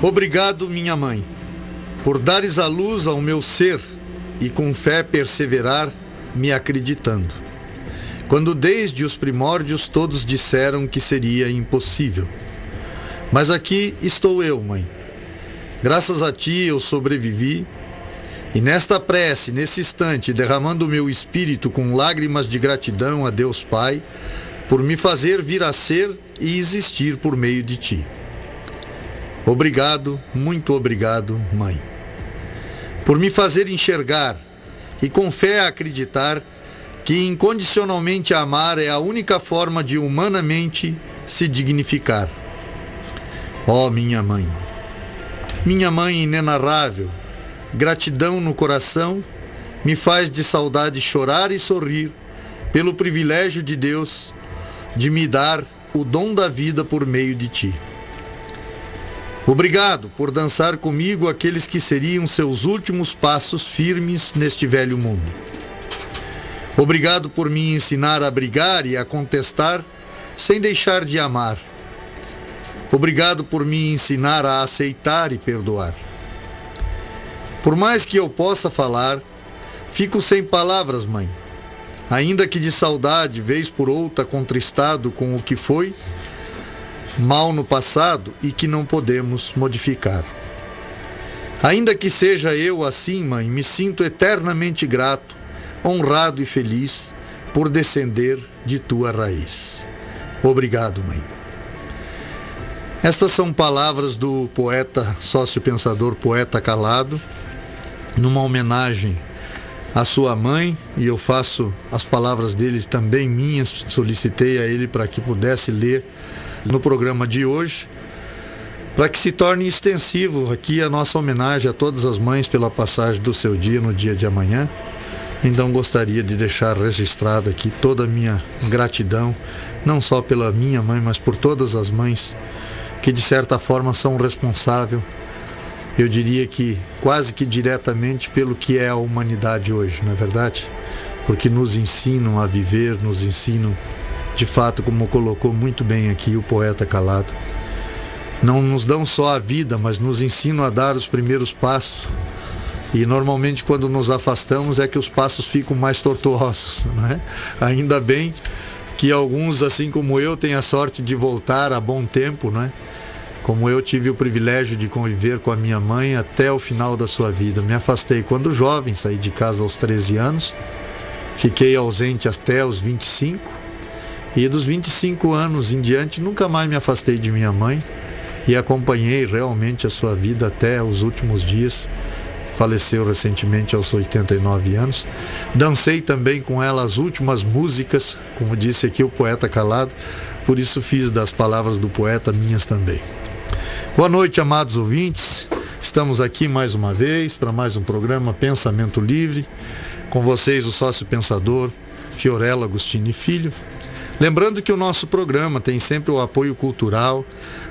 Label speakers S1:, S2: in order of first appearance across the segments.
S1: Obrigado, minha mãe, por dares a luz ao meu ser e com fé perseverar, me acreditando, quando desde os primórdios todos disseram que seria impossível. Mas aqui estou eu, mãe. Graças a ti eu sobrevivi, e nesta prece, nesse instante, derramando o meu espírito com lágrimas de gratidão a Deus Pai, por me fazer vir a ser e existir por meio de ti. Obrigado, muito obrigado, mãe, por me fazer enxergar e com fé acreditar que incondicionalmente amar é a única forma de humanamente se dignificar. Ó minha mãe inenarrável, gratidão no coração me faz de saudade chorar e sorrir pelo privilégio de Deus de me dar o dom da vida por meio de ti. Obrigado por dançar comigo aqueles que seriam seus últimos passos firmes neste velho mundo. Obrigado por me ensinar a brigar e a contestar sem deixar de amar. Obrigado por me ensinar a aceitar e perdoar. Por mais que eu possa falar, fico sem palavras, mãe. Ainda que de saudade, vez por outra, contristado com o que foi mal no passado e que não podemos modificar. Ainda que seja eu assim, mãe, me sinto eternamente grato, honrado e feliz por descender de tua raiz. Obrigado, mãe. Estas são palavras do poeta, sócio-pensador, poeta Calado, numa homenagem à sua mãe, e eu faço as palavras dele também minhas, solicitei a ele para que pudesse ler no programa de hoje, para que se torne extensivo aqui a nossa homenagem a todas as mães pela passagem do seu dia no dia de amanhã. Então gostaria de deixar registrada aqui toda a minha gratidão, não só pela minha mãe, mas por todas as mães que de certa forma são responsáveis, eu diria que quase que diretamente pelo que é a humanidade hoje, não é verdade? Porque nos ensinam a viver, nos ensinam, de fato, como colocou muito bem aqui o poeta Calado, não nos dão só a vida, mas nos ensinam a dar os primeiros passos. E normalmente quando nos afastamos é que os passos ficam mais tortuosos, não é? Ainda bem que alguns, assim como eu, têm a sorte de voltar a bom tempo, não é? Como eu tive o privilégio de conviver com a minha mãe até o final da sua vida. Me afastei quando jovem, saí de casa aos 13 anos, fiquei ausente até os 25, e dos 25 anos em diante nunca mais me afastei de minha mãe e acompanhei realmente a sua vida até os últimos dias. Faleceu recentemente aos 89 anos. Dancei também com ela as últimas músicas, como disse aqui o poeta Calado, por isso fiz das palavras do poeta minhas também. Boa noite, amados ouvintes. Estamos aqui mais uma vez para mais um programa Pensamento Livre. Com vocês o sócio pensador Fiorello Agostini Filho. Lembrando que o nosso programa tem sempre o apoio cultural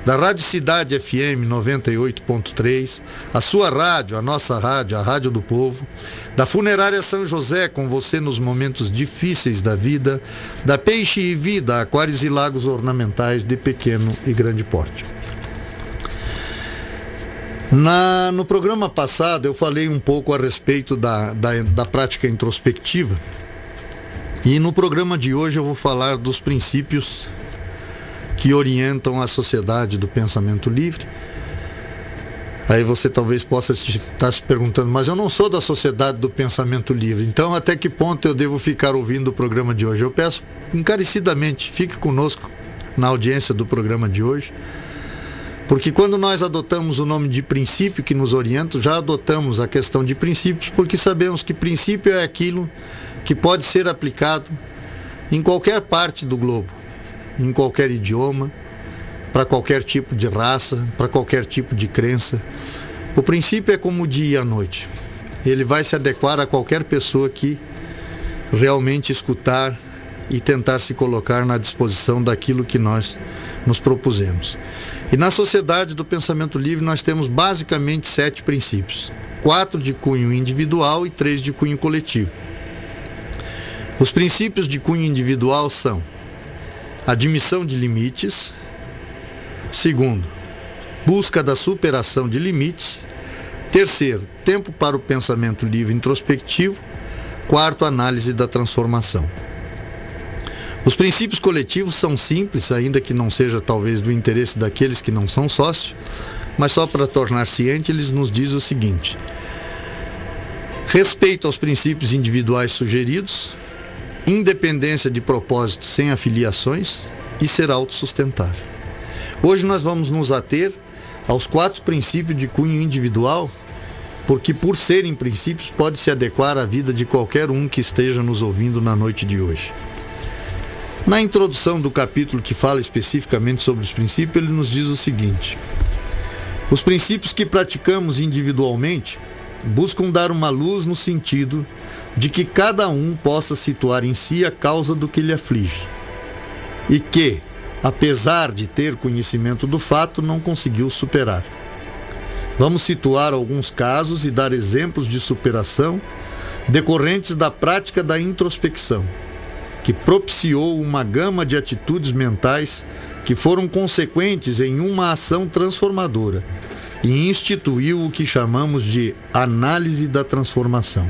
S1: da Rádio Cidade FM 98.3, a sua rádio, a nossa rádio, a Rádio do Povo, da Funerária São José, com você nos momentos difíceis da vida, da Peixe e Vida, aquários e lagos ornamentais de pequeno e grande porte. No programa passado eu falei um pouco a respeito da prática introspectiva. E no programa de hoje eu vou falar dos princípios que orientam a sociedade do pensamento livre. Aí você talvez possa estar se perguntando, mas eu não sou da sociedade do pensamento livre, então até que ponto eu devo ficar ouvindo o programa de hoje? Eu peço encarecidamente, fique conosco na audiência do programa de hoje, porque quando nós adotamos o nome de princípio que nos orienta, já adotamos a questão de princípios, porque sabemos que princípio é aquilo que pode ser aplicado em qualquer parte do globo, em qualquer idioma, para qualquer tipo de raça, para qualquer tipo de crença. O princípio é como o dia e a noite. Ele vai se adequar a qualquer pessoa que realmente escutar e tentar se colocar na disposição daquilo que nós nos propusemos. E na sociedade do pensamento livre nós temos basicamente 7 princípios. 4 de cunho individual e 3 de cunho coletivo. Os princípios de cunho individual são: admissão de limites. Segundo, busca da superação de limites. Terceiro, tempo para o pensamento livre e introspectivo. Quarto, análise da transformação. Os princípios coletivos são simples, ainda que não seja talvez do interesse daqueles que não são sócios, mas só para tornar ciente, eles nos dizem o seguinte: respeito aos princípios individuais sugeridos, independência de propósito sem afiliações e ser autossustentável. Hoje nós vamos nos ater aos 4 princípios de cunho individual, porque por serem princípios pode se adequar à vida de qualquer um que esteja nos ouvindo na noite de hoje. Na introdução do capítulo que fala especificamente sobre os princípios, ele nos diz o seguinte: os princípios que praticamos individualmente buscam dar uma luz no sentido de que cada um possa situar em si a causa do que lhe aflige e que, apesar de ter conhecimento do fato, não conseguiu superar. Vamos situar alguns casos e dar exemplos de superação decorrentes da prática da introspecção, que propiciou uma gama de atitudes mentais que foram consequentes em uma ação transformadora e instituiu o que chamamos de análise da transformação.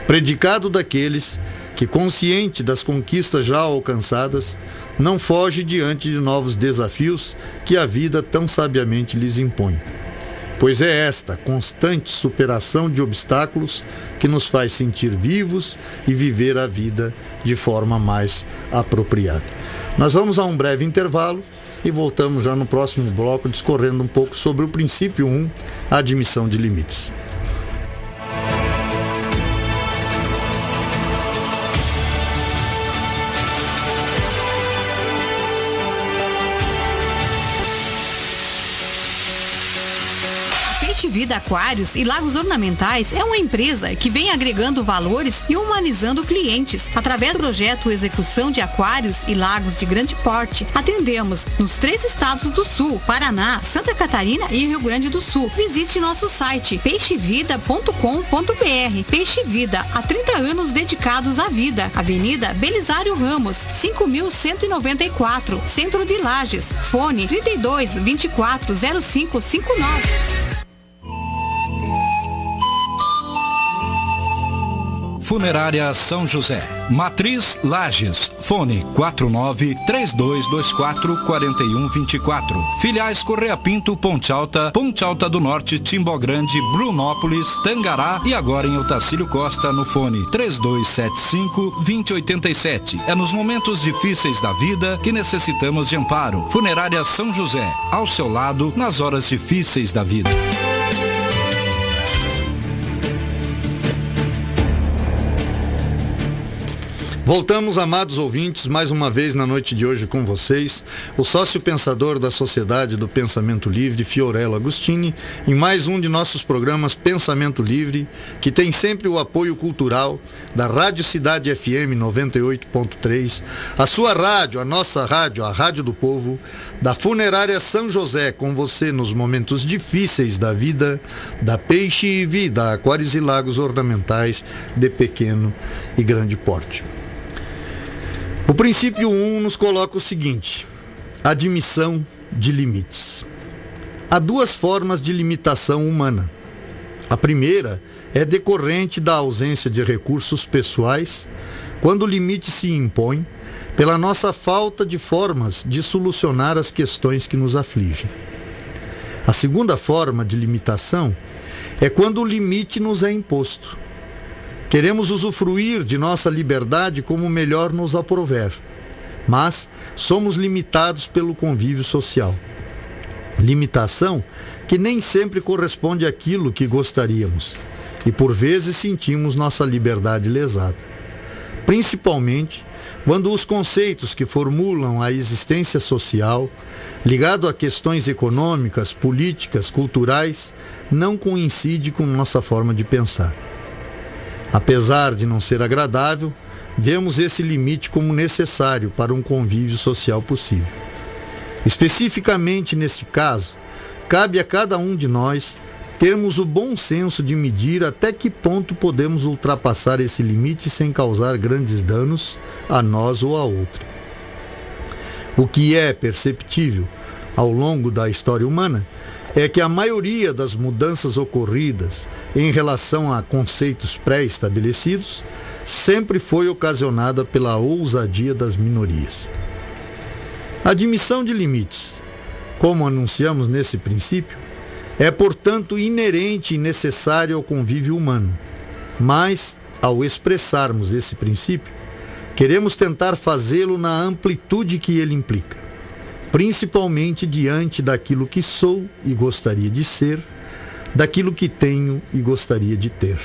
S1: Predicado daqueles que, consciente das conquistas já alcançadas, não foge diante de novos desafios que a vida tão sabiamente lhes impõe. Pois é esta constante superação de obstáculos que nos faz sentir vivos e viver a vida de forma mais apropriada. Nós vamos a um breve intervalo e voltamos já no próximo bloco discorrendo um pouco sobre o princípio 1, a admissão de limites.
S2: Peixe Vida Aquários e Lagos Ornamentais é uma empresa que vem agregando valores e humanizando clientes. Através do projeto Execução de Aquários e Lagos de Grande Porte, atendemos nos 3 estados do Sul: Paraná, Santa Catarina e Rio Grande do Sul. Visite nosso site peixevida.com.br. Peixe Vida, há 30 anos dedicados à vida. Avenida Belisário Ramos, 5194, Centro de Lages. Fone 32 24 0559.
S3: Funerária São José, Matriz Lages, fone 49-3224-4124. Filiais Correia Pinto, Ponte Alta do Norte, Timbó Grande, Brunópolis, Tangará e agora em Otacílio Costa no fone 3275-2087. É nos momentos difíceis da vida que necessitamos de amparo. Funerária São José, ao seu lado nas horas difíceis da vida.
S1: Voltamos, amados ouvintes, mais uma vez na noite de hoje com vocês, o sócio pensador da Sociedade do Pensamento Livre, Fiorello Agostini, em mais um de nossos programas Pensamento Livre, que tem sempre o apoio cultural da Rádio Cidade FM 98.3, a sua rádio, a nossa rádio, a Rádio do Povo, da Funerária São José, com você nos momentos difíceis da vida, da Peixe Vida, Aquários e Lagos Ornamentais de pequeno e grande porte. O princípio 1 nos coloca o seguinte: admissão de limites. Há 2 formas de limitação humana. A primeira é decorrente da ausência de recursos pessoais, quando o limite se impõe pela nossa falta de formas de solucionar as questões que nos afligem. A segunda forma de limitação é quando o limite nos é imposto. Queremos usufruir de nossa liberdade como melhor nos aprouver, mas somos limitados pelo convívio social. Limitação que nem sempre corresponde àquilo que gostaríamos e por vezes sentimos nossa liberdade lesada. Principalmente quando os conceitos que formulam a existência social, ligado a questões econômicas, políticas, culturais, não coincidem com nossa forma de pensar. Apesar de não ser agradável, vemos esse limite como necessário para um convívio social possível. Especificamente neste caso, cabe a cada um de nós termos o bom senso de medir até que ponto podemos ultrapassar esse limite sem causar grandes danos a nós ou a outro. O que é perceptível ao longo da história humana é que a maioria das mudanças ocorridas em relação a conceitos pré-estabelecidos sempre foi ocasionada pela ousadia das minorias. A admissão de limites, como anunciamos nesse princípio, é, portanto, inerente e necessária ao convívio humano. Mas, ao expressarmos esse princípio, queremos tentar fazê-lo na amplitude que ele implica, principalmente diante daquilo que sou e gostaria de ser, daquilo que tenho e gostaria de ter.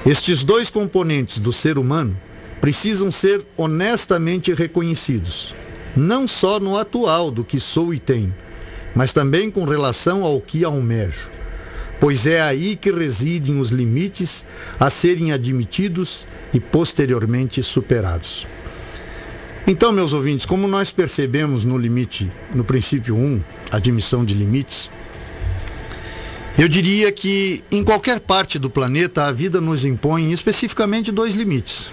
S1: Estes dois componentes do ser humano precisam ser honestamente reconhecidos, não só no atual do que sou e tenho, mas também com relação ao que almejo, pois é aí que residem os limites a serem admitidos e posteriormente superados. Então, meus ouvintes, como nós percebemos no princípio 1, admissão de limites, eu diria que em qualquer parte do planeta a vida nos impõe especificamente dois limites.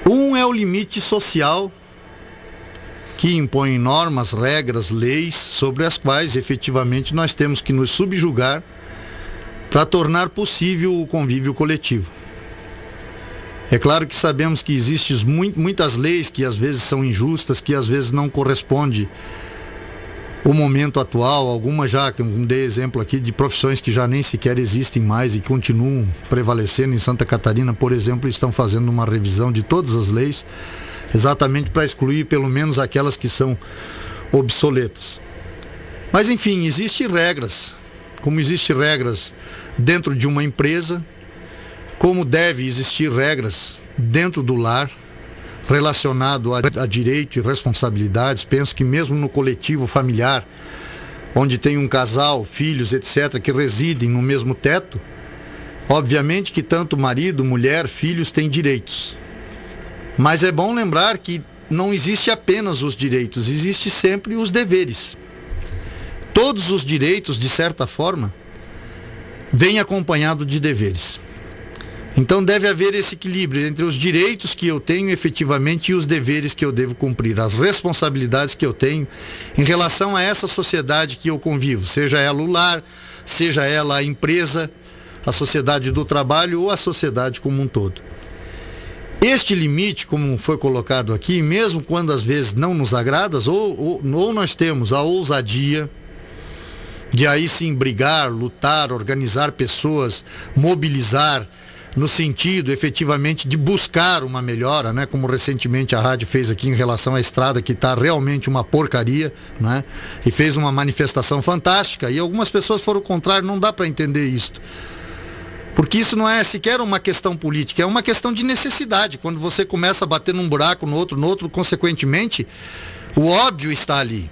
S1: Um é o limite social, que impõe normas, regras, leis, sobre as quais efetivamente nós temos que nos subjugar para tornar possível o convívio coletivo. É claro que sabemos que existem muitas leis que às vezes são injustas, que às vezes não correspondem ao momento atual. Algumas já, como dei exemplo aqui, de profissões que já nem sequer existem mais e continuam prevalecendo. Em Santa Catarina, por exemplo, estão fazendo uma revisão de todas as leis, exatamente para excluir pelo menos aquelas que são obsoletas. Mas enfim, existem regras, como existem regras dentro de uma empresa, como deve existir regras dentro do lar, relacionado a direito e responsabilidades. Penso que mesmo no coletivo familiar, onde tem um casal, filhos, etc., que residem no mesmo teto, obviamente que tanto marido, mulher, filhos têm direitos. Mas é bom lembrar que não existe apenas os direitos, existe sempre os deveres. Todos os direitos, de certa forma, vêm acompanhados de deveres. Então deve haver esse equilíbrio entre os direitos que eu tenho efetivamente e os deveres que eu devo cumprir, as responsabilidades que eu tenho em relação a essa sociedade que eu convivo, seja ela o lar, seja ela a empresa, a sociedade do trabalho ou a sociedade como um todo. Este limite, como foi colocado aqui, mesmo quando às vezes não nos agrada, ou nós temos a ousadia de aí sim brigar, lutar, organizar pessoas, mobilizar, no sentido efetivamente de buscar uma melhora, né? Como recentemente a rádio fez aqui em relação à estrada, que está realmente uma porcaria, né? E fez uma manifestação fantástica, e algumas pessoas foram contrárias. Não dá para entender isto, porque isso não é sequer uma questão política, é uma questão de necessidade. Quando você começa a bater num buraco, no outro, consequentemente, o óbvio está ali.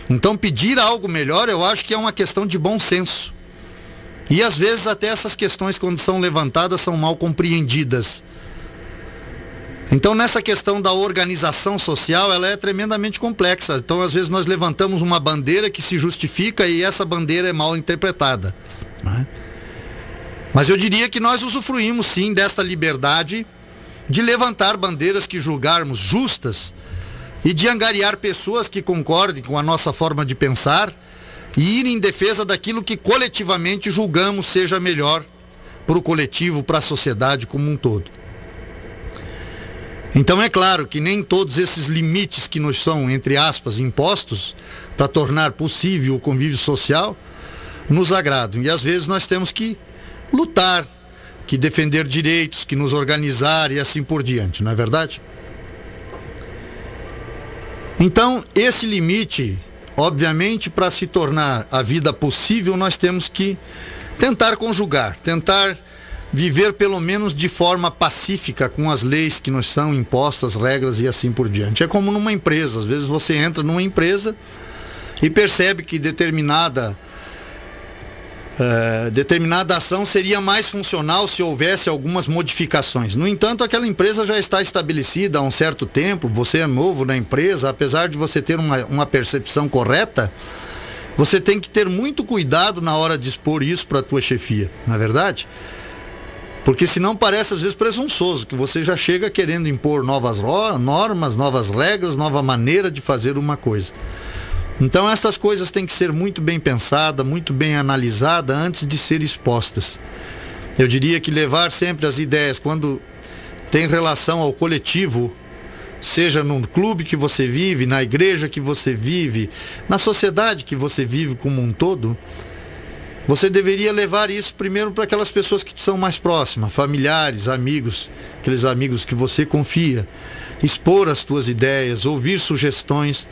S1: Então pedir algo melhor, eu acho que é uma questão de bom senso. E às vezes até essas questões, quando são levantadas, são mal compreendidas. Então nessa questão da organização social, ela é tremendamente complexa. Então às vezes nós levantamos uma bandeira que se justifica e essa bandeira é mal interpretada, né? Mas eu diria que nós usufruímos sim desta liberdade de levantar bandeiras que julgarmos justas e de angariar pessoas que concordem com a nossa forma de pensar e ir em defesa daquilo que coletivamente julgamos seja melhor para o coletivo, para a sociedade como um todo. Então é claro que nem todos esses limites que nos são, entre aspas, impostos para tornar possível o convívio social nos agradam. E às vezes nós temos que lutar, que defender direitos, que nos organizar e assim por diante, não é verdade? Então esse limite, obviamente, para se tornar a vida possível, nós temos que tentar conjugar, tentar viver pelo menos de forma pacífica com as leis que nos são impostas, regras e assim por diante. É como numa empresa. Às vezes você entra numa empresa e percebe que determinada ação seria mais funcional se houvesse algumas modificações. No entanto, aquela empresa já está estabelecida há um certo tempo, você é novo na empresa, apesar de você ter uma percepção correta, você tem que ter muito cuidado na hora de expor isso para a tua chefia, não é verdade? Porque senão parece às vezes presunçoso, que você já chega querendo impor novas normas, novas regras, nova maneira de fazer uma coisa. Então essas coisas têm que ser muito bem pensadas, muito bem analisadas antes de ser expostas. Eu diria que levar sempre as ideias, quando tem relação ao coletivo, seja no clube que você vive, na igreja que você vive, na sociedade que você vive como um todo, você deveria levar isso primeiro para aquelas pessoas que te são mais próximas, familiares, amigos, aqueles amigos que você confia, expor as tuas ideias, ouvir sugestões,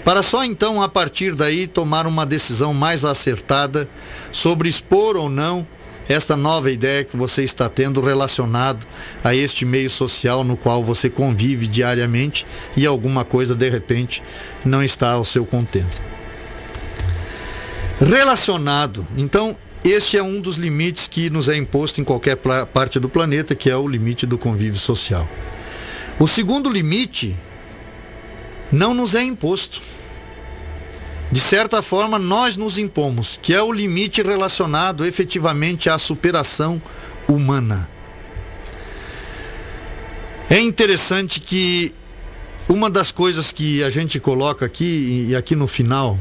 S1: para só então, a partir daí, tomar uma decisão mais acertada sobre expor ou não esta nova ideia que você está tendo relacionado a este meio social no qual você convive diariamente e alguma coisa, de repente, não está ao seu contento. Relacionado, então, este é um dos limites que nos é imposto em qualquer parte do planeta, que é o limite do convívio social. O segundo limite não nos é imposto. De certa forma, nós nos impomos, que é o limite relacionado efetivamente à superação humana. É interessante que uma das coisas que a gente coloca aqui, e aqui no final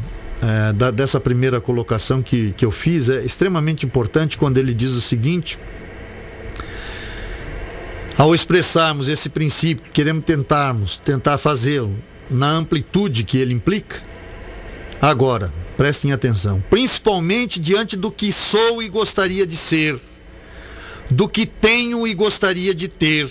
S1: dessa primeira colocação que eu fiz, é extremamente importante quando ele diz o seguinte: ao expressarmos esse princípio, queremos tentar fazê-lo na amplitude que ele implica. Agora, prestem atenção, principalmente diante do que sou e gostaria de ser, do que tenho e gostaria de ter.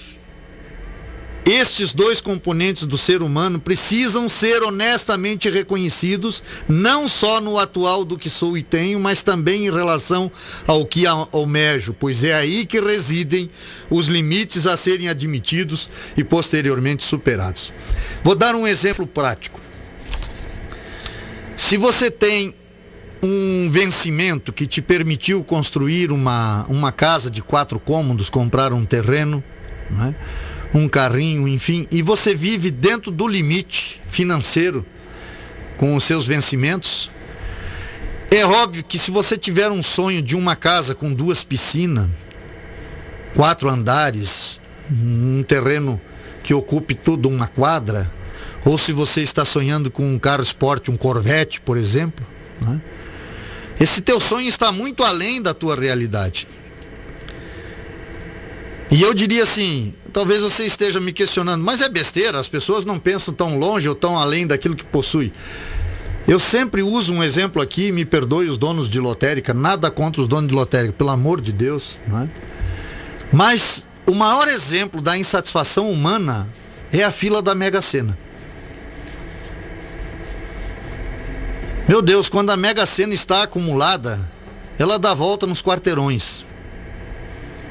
S1: Estes dois componentes do ser humano precisam ser honestamente reconhecidos, não só no atual do que sou e tenho, mas também em relação ao que almejo, pois é aí que residem os limites a serem admitidos e posteriormente superados. Vou dar um exemplo prático. Se você tem um vencimento que te permitiu construir uma casa de 4 cômodos, comprar um terreno, não é? Um carrinho, enfim, e você vive dentro do limite financeiro com os seus vencimentos, é óbvio que se você tiver um sonho de uma casa com 2 piscinas, 4 andares, um terreno que ocupe tudo uma quadra, ou se você está sonhando com um carro esporte, um Corvette, por exemplo, né? Esse teu sonho está muito além da tua realidade. E eu diria assim, talvez você esteja me questionando, mas é besteira, as pessoas não pensam tão longe ou tão além daquilo que possui. Eu sempre uso um exemplo aqui, me perdoe os donos de lotérica, nada contra os donos de lotérica, pelo amor de Deus, né? Mas o maior exemplo da insatisfação humana é a fila da Mega Sena. Meu Deus, quando a Mega Sena está acumulada, ela dá volta nos quarteirões.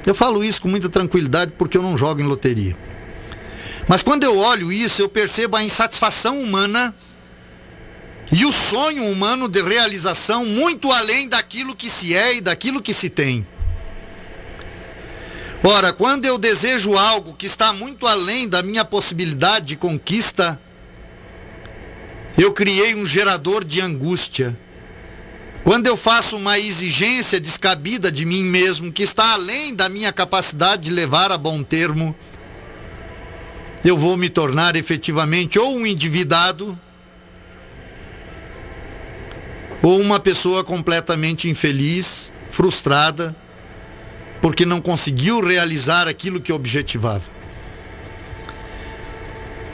S1: Eu falo isso com muita tranquilidade porque eu não jogo em loteria. Mas quando eu olho isso, eu percebo a insatisfação humana e o sonho humano de realização muito além daquilo que se é e daquilo que se tem. Ora, quando eu desejo algo que está muito além da minha possibilidade de conquista, eu criei um gerador de angústia. Quando eu faço uma exigência descabida de mim mesmo, que está além da minha capacidade de levar a bom termo, eu vou me tornar efetivamente ou um endividado, ou uma pessoa completamente infeliz, frustrada, porque não conseguiu realizar aquilo que objetivava.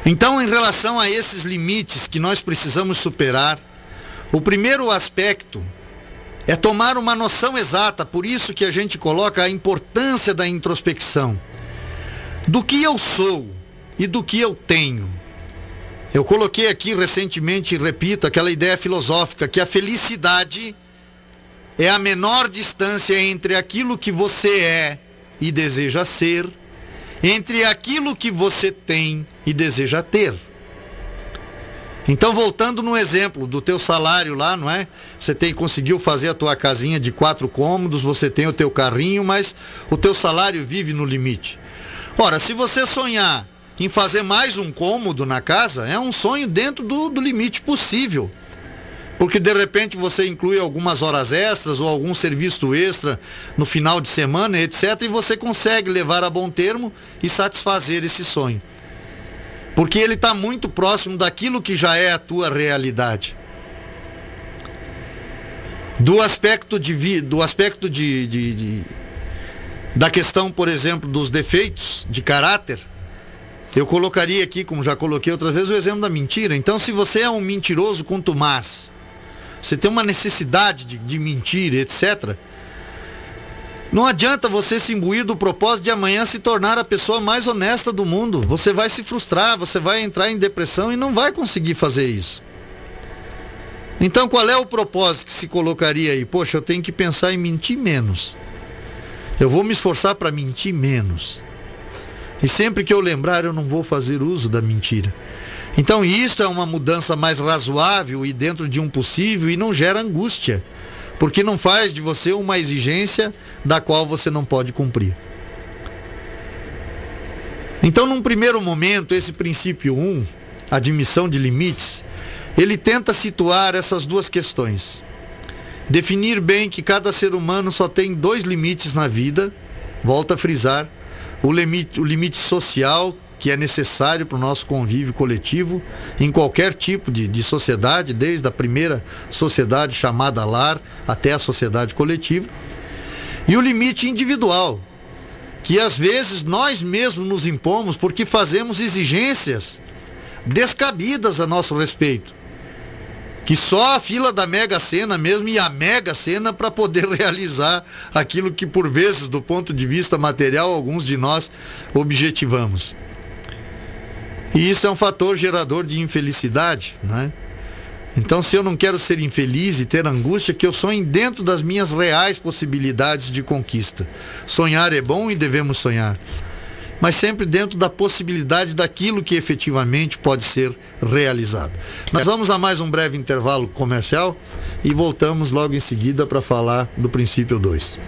S1: Então, em relação a esses limites que nós precisamos superar, o primeiro aspecto é tomar uma noção exata, por isso que a gente coloca a importância da introspecção, do que eu sou e do que eu tenho. Eu coloquei aqui recentemente, repito, aquela ideia filosófica, que a felicidade é a menor distância entre aquilo que você é e deseja ser, entre aquilo que você tem e deseja ter. Então, voltando no exemplo do teu salário lá, não é? Você conseguiu fazer a tua casinha de 4 cômodos, você tem o teu carrinho, mas o teu salário vive no limite. Ora, se você sonhar em fazer mais um cômodo na casa, é um sonho dentro do limite possível. Porque de repente você inclui algumas horas extras ou algum serviço extra no final de semana, etc. E você consegue levar a bom termo e satisfazer esse sonho. Porque ele está muito próximo daquilo que já é a tua realidade. Do aspecto da questão, por exemplo, dos defeitos de caráter, eu colocaria aqui, como já coloquei outras vezes, o exemplo da mentira. Então, se você é um mentiroso contumaz, você tem uma necessidade de mentir, etc., não adianta você se imbuir do propósito de amanhã se tornar a pessoa mais honesta do mundo. Você vai se frustrar, você vai entrar em depressão e não vai conseguir fazer isso. Então, qual é o propósito que se colocaria aí? Poxa, eu tenho que pensar em mentir menos. Eu vou me esforçar para mentir menos. E sempre que eu lembrar, eu não vou fazer uso da mentira. Então, isso é uma mudança mais razoável e dentro de um possível e não gera angústia. Porque não faz de você uma exigência da qual você não pode cumprir. Então, num primeiro momento, esse princípio 1, admissão de limites, ele tenta situar essas duas questões. Definir bem que cada ser humano só tem 2 limites na vida, volto a frisar, o limite social, que é necessário para o nosso convívio coletivo, em qualquer tipo de sociedade, desde a primeira sociedade chamada lar até a sociedade coletiva, e o limite individual, que às vezes nós mesmos nos impomos porque fazemos exigências descabidas a nosso respeito, que só a fila da Mega Sena mesmo e a Mega Sena para poder realizar aquilo que por vezes, do ponto de vista material, alguns de nós objetivamos. E isso é um fator gerador de infelicidade, né? Então, se eu não quero ser infeliz e ter angústia, que eu sonhe dentro das minhas reais possibilidades de conquista. Sonhar é bom e devemos sonhar, mas sempre dentro da possibilidade daquilo que efetivamente pode ser realizado. Nós vamos a mais um breve intervalo comercial e voltamos logo em seguida para falar do princípio 2.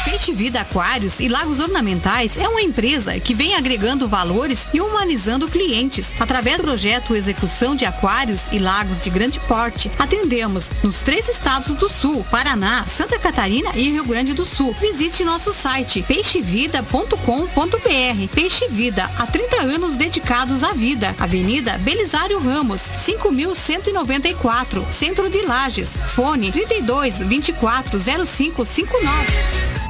S2: Peixe Vida Aquários e Lagos Ornamentais é uma empresa que vem agregando valores e humanizando clientes. Através do projeto Execução de Aquários e Lagos de Grande Porte, atendemos nos 3 estados do Sul, Paraná, Santa Catarina e Rio Grande do Sul. Visite nosso site peixevida.com.br. Peixe Vida, há 30 anos dedicados à vida. Avenida Belisário Ramos, 5.194, Centro de Lages. Fone 32 24 0559.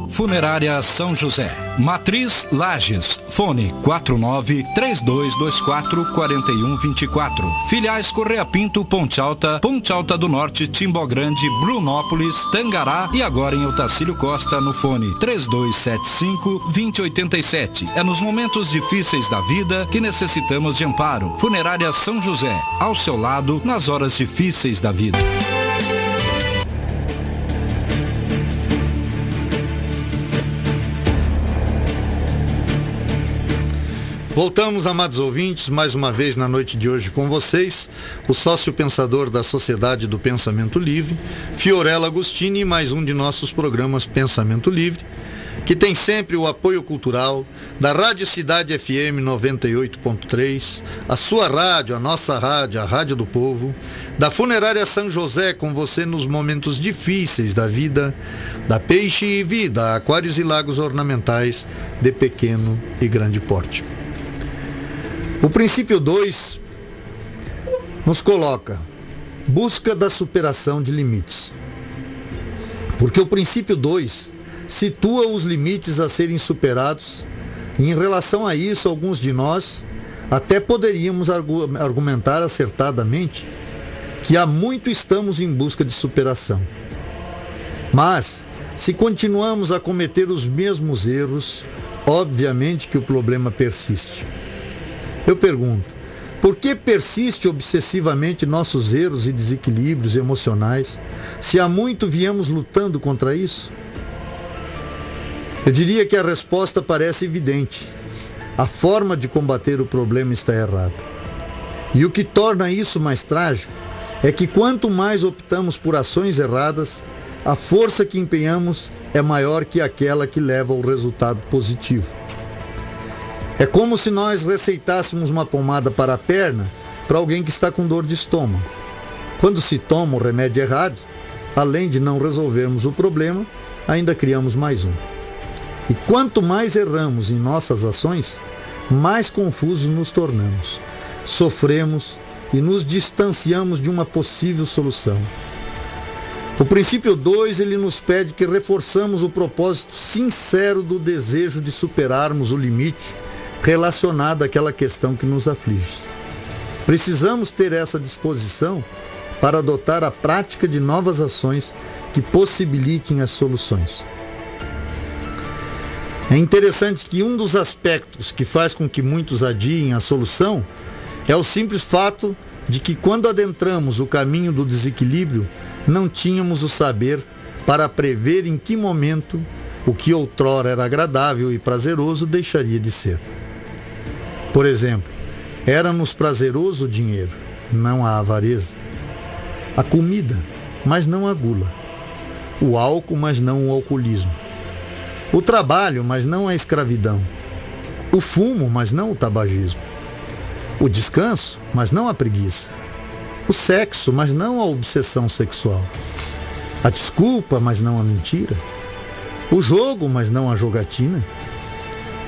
S3: Funerária São José, Matriz Lages, fone 49-3224-4124. Filiais Correia Pinto, Ponte Alta do Norte, Timbó Grande, Brunópolis, Tangará e agora em Otacílio Costa no fone 3275-2087. É nos momentos difíceis da vida que necessitamos de amparo. Funerária São José, ao seu lado nas horas difíceis da vida.
S1: Voltamos, amados ouvintes, mais uma vez na noite de hoje com vocês, o sócio pensador da Sociedade do Pensamento Livre, Fiorella Agostini, e mais um de nossos programas Pensamento Livre, que tem sempre o apoio cultural da Rádio Cidade FM 98.3, a sua rádio, a nossa rádio, a Rádio do Povo, da Funerária São José, com você nos momentos difíceis da vida, da Peixe Vida, Aquários e Lagos Ornamentais de pequeno e grande porte. O princípio 2 nos coloca busca da superação de limites. Porque o princípio 2 situa os limites a serem superados, e em relação a isso, alguns de nós até poderíamos argumentar acertadamente que há muito estamos em busca de superação. Mas, se continuamos a cometer os mesmos erros, obviamente que o problema persiste. Eu pergunto, por que persiste obsessivamente nossos erros e desequilíbrios emocionais, se há muito viemos lutando contra isso? Eu diria que a resposta parece evidente. A forma de combater o problema está errada. E o que torna isso mais trágico é que quanto mais optamos por ações erradas, a força que empenhamos é maior que aquela que leva ao resultado positivo. É como se nós receitássemos uma pomada para a perna para alguém que está com dor de estômago. Quando se toma o remédio errado, além de não resolvermos o problema, ainda criamos mais um. E quanto mais erramos em nossas ações, mais confusos nos tornamos. Sofremos e nos distanciamos de uma possível solução. O princípio 2, ele nos pede que reforçamos o propósito sincero do desejo de superarmos o limite relacionado àquela questão que nos aflige. Precisamos ter essa disposição para adotar a prática de novas ações que possibilitem as soluções. É interessante que um dos aspectos que faz com que muitos adiem a solução é o simples fato de que quando adentramos o caminho do desequilíbrio, não tínhamos o saber para prever em que momento o que outrora era agradável e prazeroso deixaria de ser. Por exemplo, era-nos prazeroso o dinheiro, não a avareza. A comida, mas não a gula. O álcool, mas não o alcoolismo. O trabalho, mas não a escravidão. O fumo, mas não o tabagismo. O descanso, mas não a preguiça. O sexo, mas não a obsessão sexual. A desculpa, mas não a mentira. O jogo, mas não a jogatina.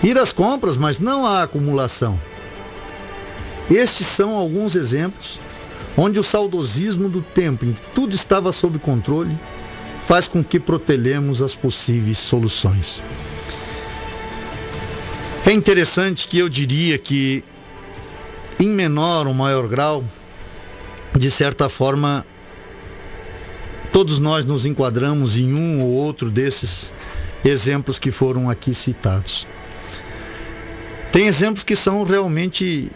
S1: Ir às compras, mas não a acumulação. Estes são alguns exemplos onde o saudosismo do tempo em que tudo estava sob controle faz com que protelemos as possíveis soluções. É interessante que eu diria que, em menor ou maior grau, de certa forma, todos nós nos enquadramos em um ou outro desses exemplos que foram aqui citados. Tem exemplos que são realmente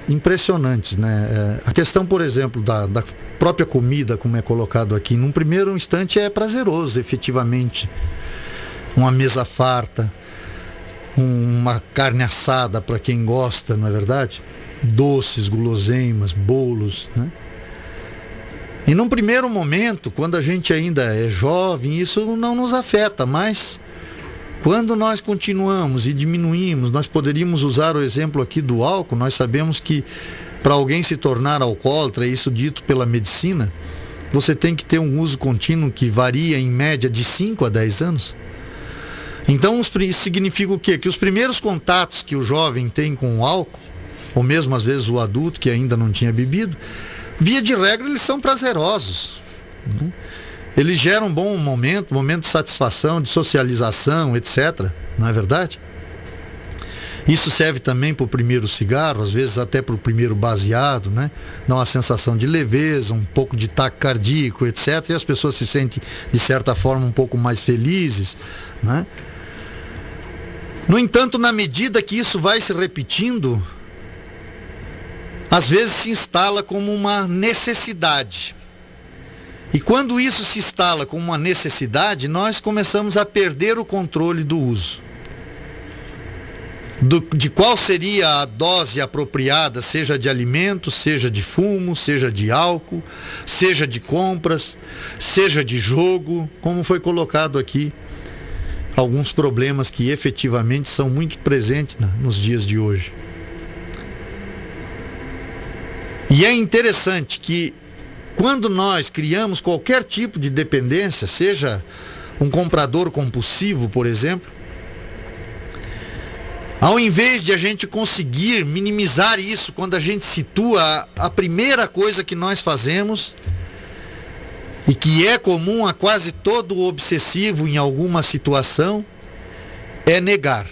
S1: impressionantes, né? A questão, por exemplo, da própria comida, como é colocado aqui, num primeiro instante é prazeroso, efetivamente. Uma mesa farta, uma carne assada para quem gosta, não é verdade? Doces, guloseimas, bolos, né? E num primeiro momento, quando a gente ainda é jovem, isso não nos afeta, mas quando nós continuamos e diminuímos, nós poderíamos usar o exemplo aqui do álcool. Nós sabemos que para alguém se tornar alcoólatra, isso dito pela medicina, você tem que ter um uso contínuo que varia em média de 5 a 10 anos. Então isso significa o quê? Que os primeiros contatos que o jovem tem com o álcool, ou mesmo às vezes o adulto que ainda não tinha bebido, via de regra eles são prazerosos, né? Eles geram um bom momento de satisfação, de socialização, etc. Não é verdade? Isso serve também para o primeiro cigarro, às vezes até para o primeiro baseado, né? Dá uma sensação de leveza, um pouco de taque cardíaco, etc. E as pessoas se sentem, de certa forma, um pouco mais felizes, né? No entanto, na medida que isso vai se repetindo, às vezes se instala como uma necessidade. E quando isso se instala como uma necessidade, nós começamos a perder o controle do uso. De qual seria a dose apropriada, seja de alimento, seja de fumo, seja de álcool, seja de compras, seja de jogo, como foi colocado aqui, alguns problemas que efetivamente são muito presentes nos dias de hoje. E é interessante que quando nós criamos qualquer tipo de dependência, seja um comprador compulsivo, por exemplo, ao invés de a gente conseguir minimizar isso, quando a gente situa a primeira coisa que nós fazemos, e que é comum a quase todo obsessivo em alguma situação, é negar.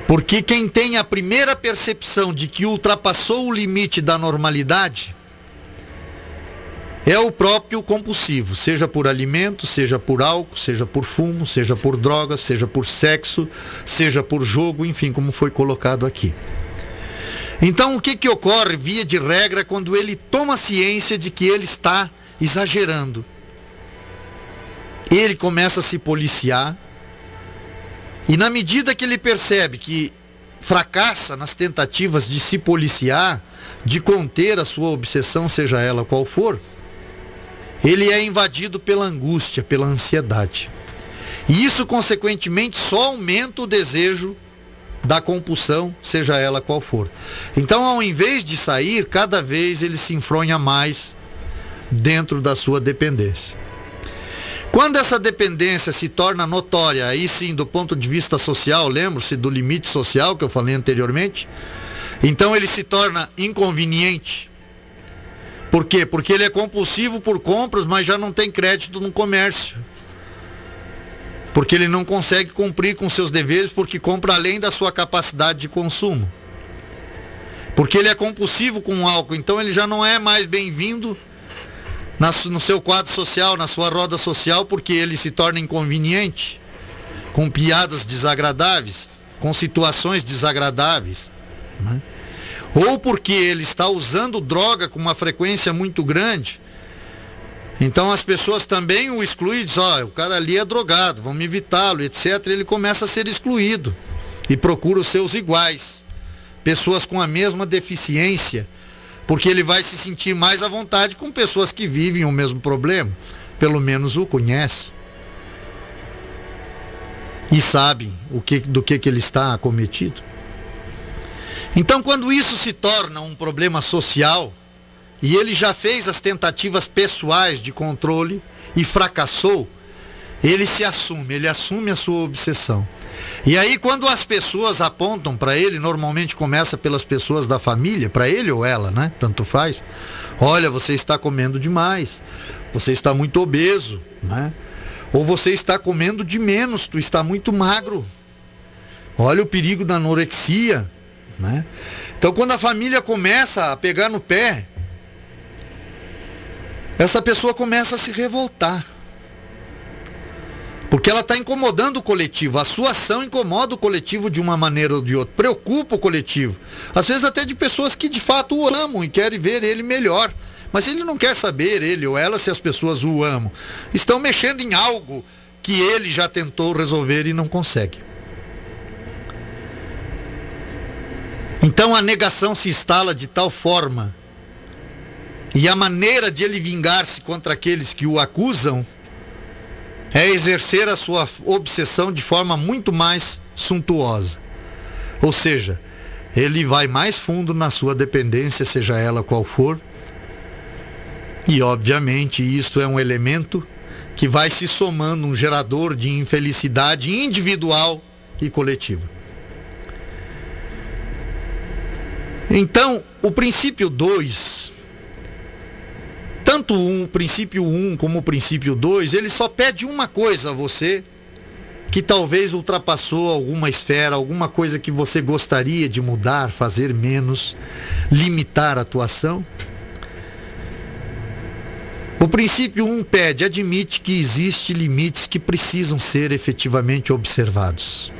S1: Porque quem tem a primeira percepção de que ultrapassou o limite da normalidade é o próprio compulsivo, seja por alimento, seja por álcool, seja por fumo, seja por drogas, seja por sexo, seja por jogo, enfim, como foi colocado aqui. Então, o que ocorre, via de regra, quando ele toma ciência de que ele está exagerando? Ele começa a se policiar, e na medida que ele percebe que fracassa nas tentativas de se policiar, de conter a sua obsessão, seja ela qual for, ele é invadido pela angústia, pela ansiedade. E isso, consequentemente, só aumenta o desejo da compulsão, seja ela qual for. Então, ao invés de sair, cada vez ele se enfronha mais dentro da sua dependência. Quando essa dependência se torna notória, aí sim, do ponto de vista social, lembre-se do limite social que eu falei anteriormente, então ele se torna inconveniente. Por quê? Porque ele é compulsivo por compras, mas já não tem crédito no comércio. Porque ele não consegue cumprir com seus deveres, porque compra além da sua capacidade de consumo. Porque ele é compulsivo com o álcool, então ele já não é mais bem-vindo no seu quadro social, na sua roda social, porque ele se torna inconveniente, com piadas desagradáveis, com situações desagradáveis, né? Ou porque ele está usando droga com uma frequência muito grande, então as pessoas também o excluem e dizem, o cara ali é drogado, vamos evitá-lo, etc. Ele começa a ser excluído e procura os seus iguais, pessoas com a mesma deficiência, porque ele vai se sentir mais à vontade com pessoas que vivem o mesmo problema, pelo menos o conhecem e sabem do que ele está acometido. Então, quando isso se torna um problema social, e ele já fez as tentativas pessoais de controle e fracassou, ele assume a sua obsessão. E aí, quando as pessoas apontam para ele, normalmente começa pelas pessoas da família, para ele ou ela, né? Tanto faz. Olha, você está comendo demais, você está muito obeso, né? Ou você está comendo de menos, tu está muito magro. Olha o perigo da anorexia, né? Então, quando a família começa a pegar no pé, essa pessoa começa a se revoltar. Porque ela está incomodando o coletivo. A sua ação incomoda o coletivo de uma maneira ou de outra. Preocupa o coletivo. Às vezes até de pessoas que de fato o amam e querem ver ele melhor. Mas ele não quer saber, ele ou ela, se as pessoas o amam. Estão mexendo em algo que ele já tentou resolver e não consegue. Então a negação se instala de tal forma, e a maneira de ele vingar-se contra aqueles que o acusam é exercer a sua obsessão de forma muito mais suntuosa. Ou seja, ele vai mais fundo na sua dependência, seja ela qual for. E obviamente isto é um elemento que vai se somando, um gerador de infelicidade individual e coletiva. Então, o princípio 2... tanto o princípio 1 como o princípio 2, ele só pede uma coisa a você, que talvez ultrapassou alguma esfera, alguma coisa que você gostaria de mudar, fazer menos, limitar a atuação. O princípio 1 pede, admite que existem limites que precisam ser efetivamente observados.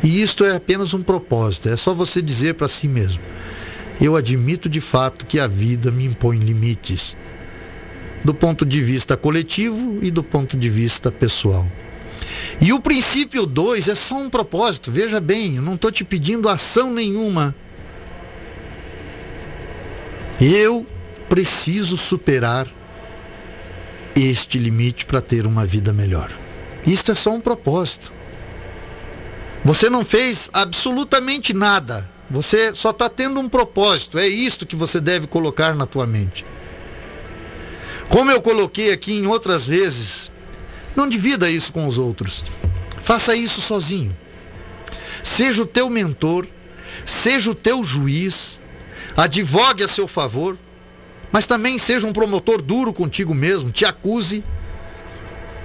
S1: E isto é apenas um propósito, é só você dizer para si mesmo: eu admito de fato que a vida me impõe limites, do ponto de vista coletivo e do ponto de vista pessoal. E o princípio 2 é só um propósito, veja bem, eu não estou te pedindo ação nenhuma. Eu preciso superar este limite para ter uma vida melhor. Isto é só um propósito. Você não fez absolutamente nada. Você só está tendo um propósito. É isto que você deve colocar na tua mente. Como eu coloquei aqui em outras vezes, não divida isso com os outros. Faça isso sozinho. Seja o teu mentor, seja o teu juiz, advogue a seu favor, mas também seja um promotor duro contigo mesmo, te acuse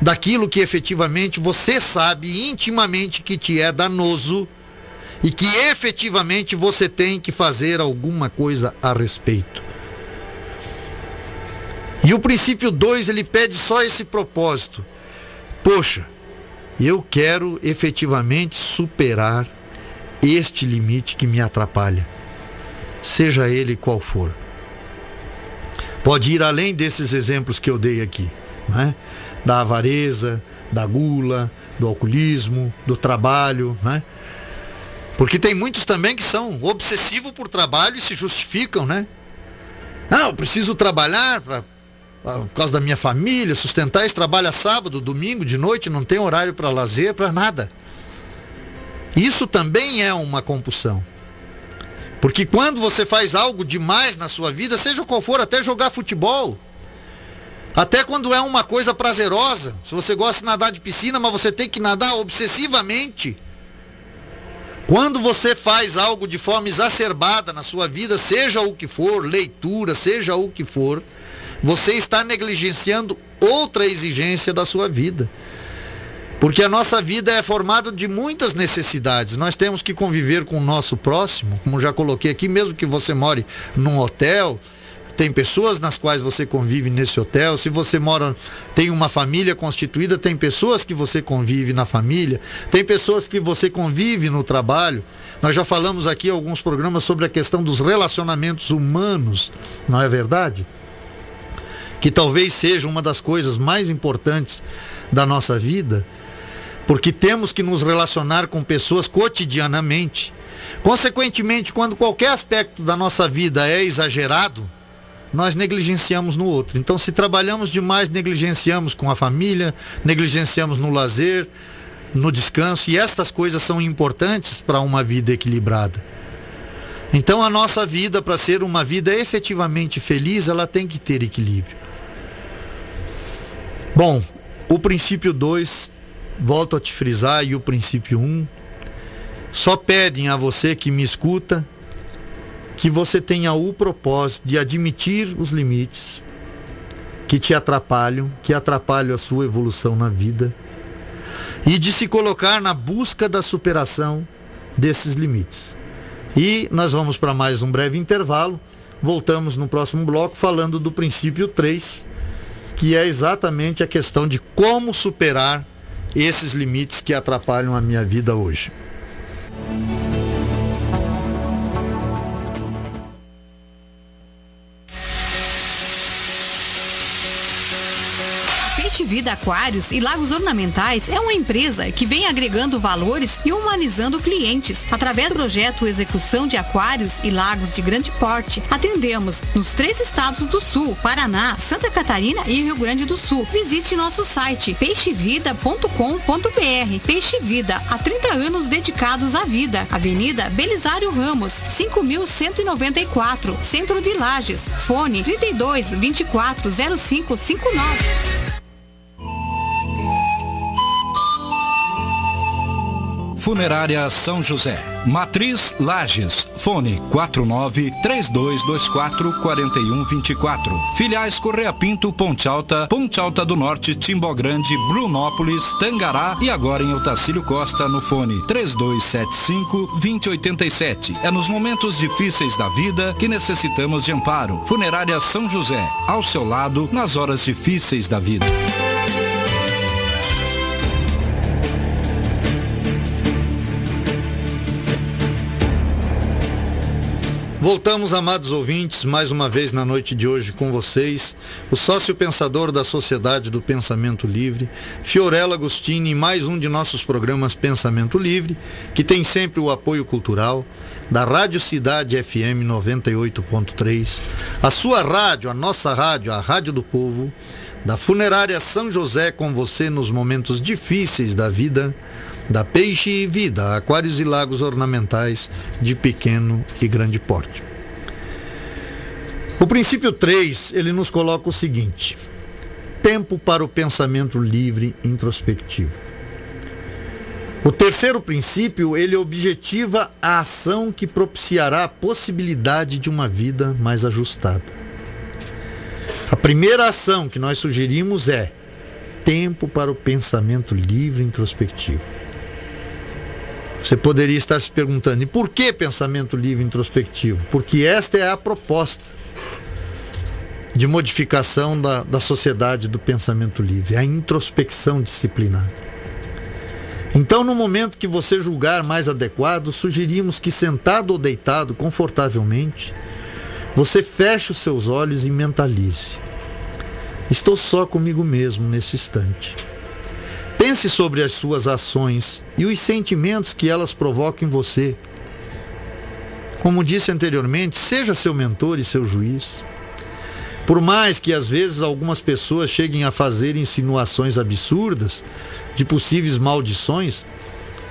S1: daquilo que efetivamente você sabe intimamente que te é danoso e que efetivamente você tem que fazer alguma coisa a respeito. E o princípio 2, ele pede só esse propósito. Poxa, eu quero efetivamente superar este limite que me atrapalha, seja ele qual for. Pode ir além desses exemplos que eu dei aqui, né? Da avareza, da gula, do alcoolismo, do trabalho, né? Porque tem muitos também que são obsessivos por trabalho e se justificam, né? Não, eu preciso trabalhar por causa da minha família, sustentar esse trabalho sábado, domingo, de noite, não tem horário para lazer, para nada. Isso também é uma compulsão. Porque quando você faz algo demais na sua vida, seja qual for, até jogar futebol, até quando é uma coisa prazerosa, se você gosta de nadar de piscina, mas você tem que nadar obsessivamente. Quando você faz algo de forma exacerbada na sua vida, seja o que for, leitura, seja o que for, você está negligenciando outra exigência da sua vida. Porque a nossa vida é formada de muitas necessidades. Nós temos que conviver com o nosso próximo, como já coloquei aqui, mesmo que você more num hotel, tem pessoas nas quais você convive nesse hotel. Se você tem uma família constituída, tem pessoas que você convive na família, tem pessoas que você convive no trabalho. Nós já falamos aqui em alguns programas sobre a questão dos relacionamentos humanos, não é verdade? Que talvez seja uma das coisas mais importantes da nossa vida, porque temos que nos relacionar com pessoas cotidianamente. Consequentemente, quando qualquer aspecto da nossa vida é exagerado, nós negligenciamos no outro. Então, se trabalhamos demais, negligenciamos com a família, negligenciamos no lazer, no descanso, e estas coisas são importantes para uma vida equilibrada. Então, a nossa vida, para ser uma vida efetivamente feliz, ela tem que ter equilíbrio. Bom, o princípio 2, volto a te frisar, e o princípio 1, só pedem a você que me escuta que você tenha o propósito de admitir os limites que te atrapalham, que atrapalham a sua evolução na vida, e de se colocar na busca da superação desses limites. E nós vamos para mais um breve intervalo, voltamos no próximo bloco falando do princípio 3, que é exatamente a questão de como superar esses limites que atrapalham a minha vida hoje.
S2: Peixe Vida Aquários e Lagos Ornamentais é uma empresa que vem agregando valores e humanizando clientes. Através do projeto Execução de Aquários e Lagos de Grande Porte, atendemos nos 3 estados do Sul, Paraná, Santa Catarina e Rio Grande do Sul. Visite nosso site peixevida.com.br. Peixe Vida, há 30 anos dedicados à vida. Avenida Belisário Ramos, 5.194, Centro de Lages. Fone 32 24 0559.
S3: Funerária São José, Matriz Lages, fone 49-3224-4124. Filiais Correia Pinto, Ponte Alta do Norte, Timbó Grande, Brunópolis, Tangará e agora em Otacílio Costa no fone 3275-2087. É nos momentos difíceis da vida que necessitamos de amparo. Funerária São José, ao seu lado nas horas difíceis da vida.
S1: Voltamos, amados ouvintes, mais uma vez na noite de hoje com vocês, o sócio pensador da Sociedade do Pensamento Livre, Fiorella Agostini, em mais um de nossos programas Pensamento Livre, que tem sempre o apoio cultural da Rádio Cidade FM 98.3, a sua rádio, a nossa rádio, a Rádio do Povo, da Funerária São José com você nos momentos difíceis da vida, da Peixe Vida, Aquários e Lagos Ornamentais de pequeno e grande porte. O princípio 3, ele nos coloca o seguinte: tempo para o pensamento livre introspectivo. O terceiro princípio, ele objetiva a ação que propiciará a possibilidade de uma vida mais ajustada. A primeira ação que nós sugerimos é tempo para o pensamento livre introspectivo. Você poderia estar se perguntando, e por que pensamento livre introspectivo? Porque esta é a proposta de modificação da sociedade do pensamento livre, a introspecção disciplinada. Então, no momento que você julgar mais adequado, sugerimos que, sentado ou deitado confortavelmente, você feche os seus olhos e mentalize: estou só comigo mesmo nesse instante. Pense sobre as suas ações e os sentimentos que elas provocam em você. Como disse anteriormente, seja seu mentor e seu juiz. Por mais que às vezes algumas pessoas cheguem a fazer insinuações absurdas de possíveis maldições,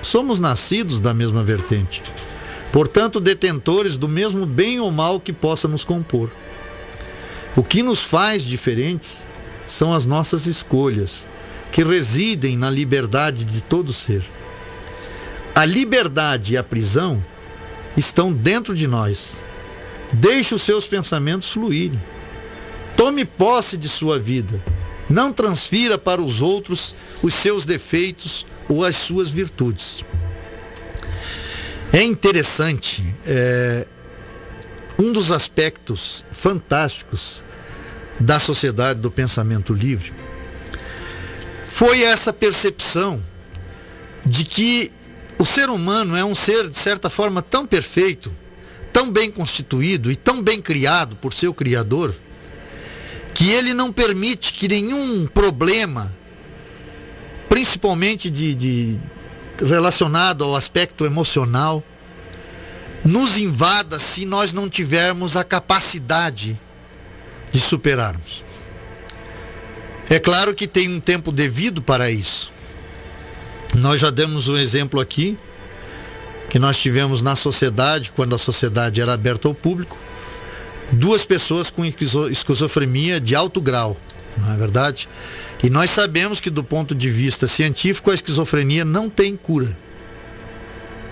S1: somos nascidos da mesma vertente. Portanto, detentores do mesmo bem ou mal que possa nos compor. O que nos faz diferentes são as nossas escolhas, que residem na liberdade de todo ser. A liberdade e a prisão estão dentro de nós. Deixe os seus pensamentos fluírem. Tome posse de sua vida. Não transfira para os outros os seus defeitos ou as suas virtudes. É interessante, um dos aspectos fantásticos da sociedade do pensamento livre foi essa percepção de que o ser humano é um ser, de certa forma, tão perfeito, tão bem constituído e tão bem criado por seu Criador, que ele não permite que nenhum problema, principalmente relacionado ao aspecto emocional, nos invada se nós não tivermos a capacidade de superarmos. É claro que tem um tempo devido para isso. Nós já demos um exemplo aqui, que nós tivemos na sociedade, quando a sociedade era aberta ao público, 2 pessoas com esquizofrenia de alto grau, não é verdade? E nós sabemos que do ponto de vista científico a esquizofrenia não tem cura.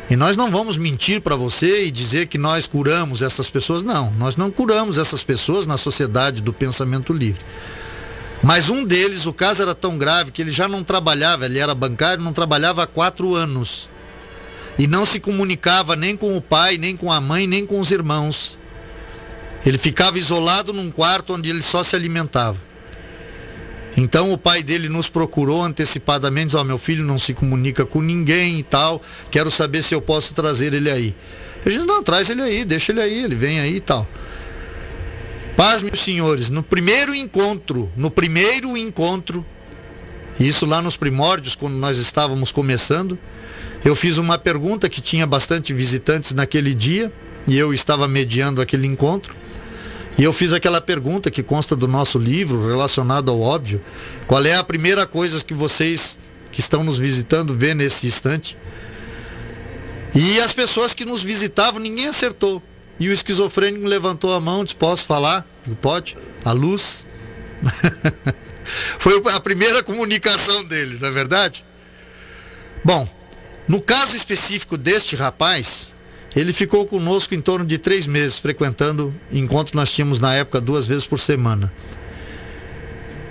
S1: E nós não vamos mentir para você e dizer que nós curamos essas pessoas. Não, nós não curamos essas pessoas na sociedade do pensamento livre. Mas um deles, o caso era tão grave que ele já não trabalhava, ele era bancário, não trabalhava há 4 anos. E não se comunicava nem com o pai, nem com a mãe, nem com os irmãos. Ele ficava isolado num quarto onde ele só se alimentava. Então o pai dele nos procurou antecipadamente, meu filho não se comunica com ninguém e tal, quero saber se eu posso trazer ele aí. Eu disse, não, traz ele aí, deixa ele aí, ele vem aí e tal. Paz, meus senhores, no primeiro encontro, isso lá nos primórdios, quando nós estávamos começando, eu fiz uma pergunta que tinha bastante visitantes naquele dia, e eu estava mediando aquele encontro, e eu fiz aquela pergunta que consta do nosso livro, relacionado ao óbvio: qual é a primeira coisa que vocês que estão nos visitando vê nesse instante? E as pessoas que nos visitavam, ninguém acertou. E o esquizofrênico levantou a mão, disse, posso falar? Pode. A luz. Foi a primeira comunicação dele, não é verdade? Bom, no caso específico deste rapaz, ele ficou conosco em torno de 3 meses, frequentando encontro nós tínhamos na época 2 vezes por semana.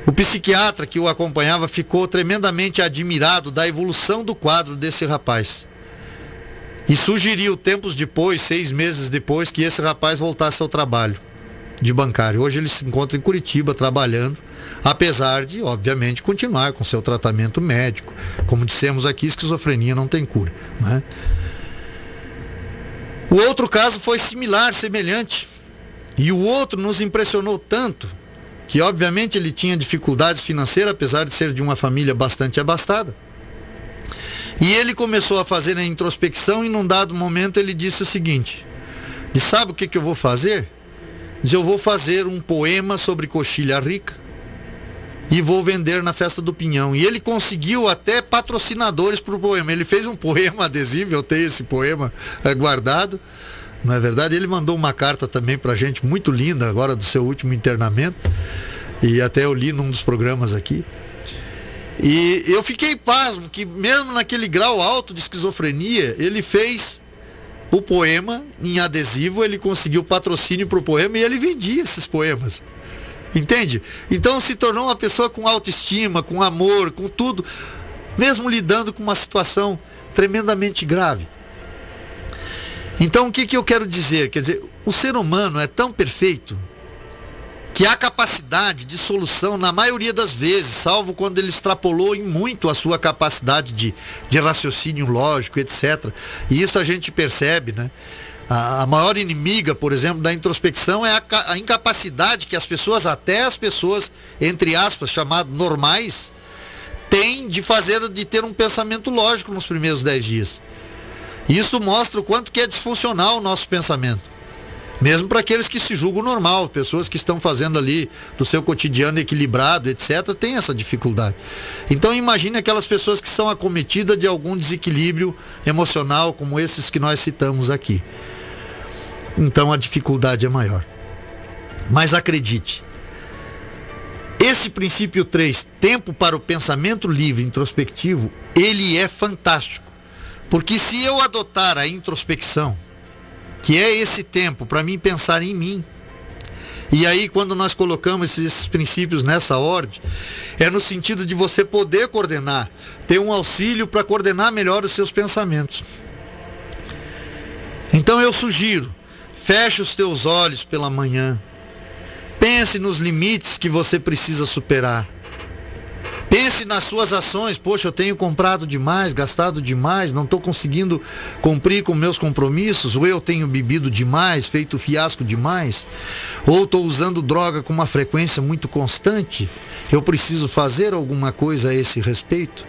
S1: O psiquiatra que o acompanhava ficou tremendamente admirado da evolução do quadro desse rapaz. E sugeriu tempos depois, 6 meses depois, que esse rapaz voltasse ao trabalho de bancário. Hoje ele se encontra em Curitiba trabalhando, apesar de, obviamente, continuar com seu tratamento médico. Como dissemos aqui, esquizofrenia não tem cura, né? O outro caso foi similar, semelhante. E o outro nos impressionou tanto, que obviamente ele tinha dificuldades financeiras, apesar de ser de uma família bastante abastada. E ele começou a fazer a introspecção e num dado momento ele disse o seguinte: sabe o que eu vou fazer? Eu vou fazer um poema sobre coxilha rica e vou vender na festa do Pinhão. E ele conseguiu até patrocinadores para o poema. Ele fez um poema adesivo, eu tenho esse poema guardado, não é verdade? Ele mandou uma carta também para a gente, muito linda, agora do seu último internamento, e até eu li num dos programas aqui. E eu fiquei pasmo que mesmo naquele grau alto de esquizofrenia, ele fez o poema em adesivo, ele conseguiu patrocínio para o poema e ele vendia esses poemas. Entende? Então se tornou uma pessoa com autoestima, com amor, com tudo, mesmo lidando com uma situação tremendamente grave. Então o que eu quero dizer? Quer dizer, o ser humano é tão perfeito que há capacidade de solução na maioria das vezes, salvo quando ele extrapolou em muito a sua capacidade de raciocínio lógico, etc. E isso a gente percebe, né? A maior inimiga, por exemplo, da introspecção é a incapacidade que as pessoas, até as pessoas, entre aspas, chamadas normais, tem de ter um pensamento lógico nos primeiros 10 dias. Isso mostra o quanto que é disfuncional o nosso pensamento. Mesmo para aqueles que se julgam normal, pessoas que estão fazendo ali do seu cotidiano equilibrado, etc., tem essa dificuldade. Então imagine aquelas pessoas que são acometidas de algum desequilíbrio emocional, como esses que nós citamos aqui. Então a dificuldade é maior. Mas acredite, esse princípio 3, tempo para o pensamento livre introspectivo, ele é fantástico. Porque se eu adotar a introspecção, que é esse tempo para mim pensar em mim, e aí quando nós colocamos esses princípios nessa ordem, é no sentido de você poder coordenar, ter um auxílio para coordenar melhor os seus pensamentos. Então eu sugiro, feche os teus olhos pela manhã, pense nos limites que você precisa superar. Pense nas suas ações. Poxa, eu tenho comprado demais, gastado demais, não estou conseguindo cumprir com meus compromissos, ou eu tenho bebido demais, feito fiasco demais, ou estou usando droga com uma frequência muito constante. Eu preciso fazer alguma coisa a esse respeito.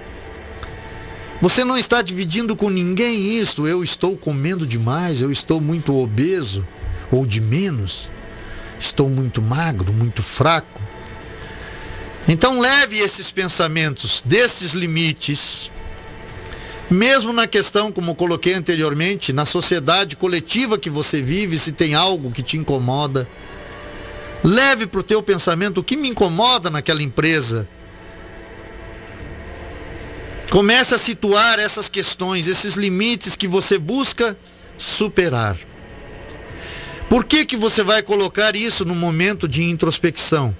S1: Você não está dividindo com ninguém isso. Eu estou comendo demais, eu estou muito obeso, ou de menos. Estou muito magro, muito fraco. Então leve esses pensamentos desses limites, mesmo na questão, como coloquei anteriormente, na sociedade coletiva que você vive, se tem algo que te incomoda. Leve para o teu pensamento o que me incomoda naquela empresa. Comece a situar essas questões, esses limites que você busca superar. Por que você vai colocar isso no momento de introspecção?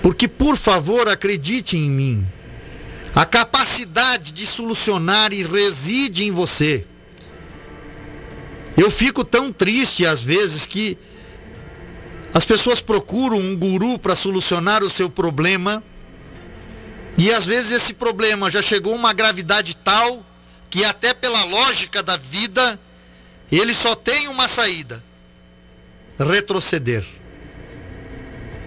S1: Porque, por favor, acredite em mim. A capacidade de solucionar reside em você. Eu fico tão triste às vezes que as pessoas procuram um guru para solucionar o seu problema, e às vezes esse problema já chegou a uma gravidade tal que até pela lógica da vida ele só tem uma saída: retroceder.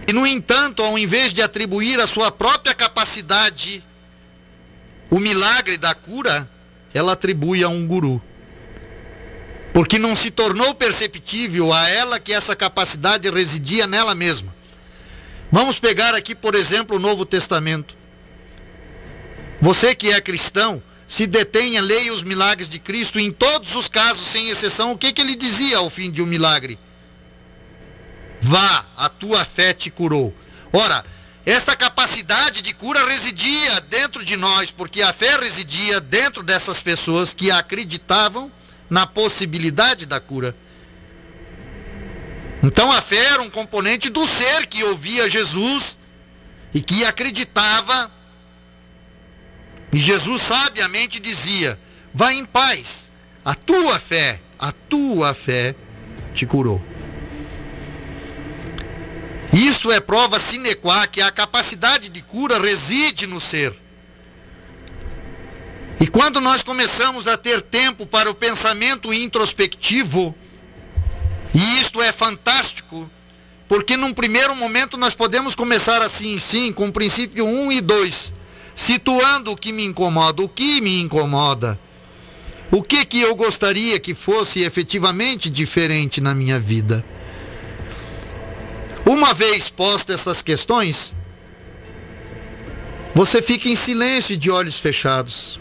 S1: E no entanto, ao invés de atribuir à sua própria capacidade o milagre da cura, ela atribui a um guru. Porque não se tornou perceptível a ela que essa capacidade residia nela mesma. Vamos pegar aqui, por exemplo, o Novo Testamento. Você que é cristão, se detenha, leia os milagres de Cristo. Em todos os casos, sem exceção, o que ele dizia ao fim de um milagre? Vá, a tua fé te curou. Ora, essa capacidade de cura residia dentro de nós, porque a fé residia dentro dessas pessoas que acreditavam na possibilidade da cura. Então a fé era um componente do ser que ouvia Jesus e que acreditava. E Jesus sabiamente dizia: vá em paz, a tua fé te curou. Isto é prova sine qua que a capacidade de cura reside no ser. E quando nós começamos a ter tempo para o pensamento introspectivo, e isto é fantástico, porque num primeiro momento nós podemos começar assim, sim, com o princípio 1 e 2, situando o que me incomoda, o que eu gostaria que fosse efetivamente diferente na minha vida. Uma vez postas essas questões, você fica em silêncio de olhos fechados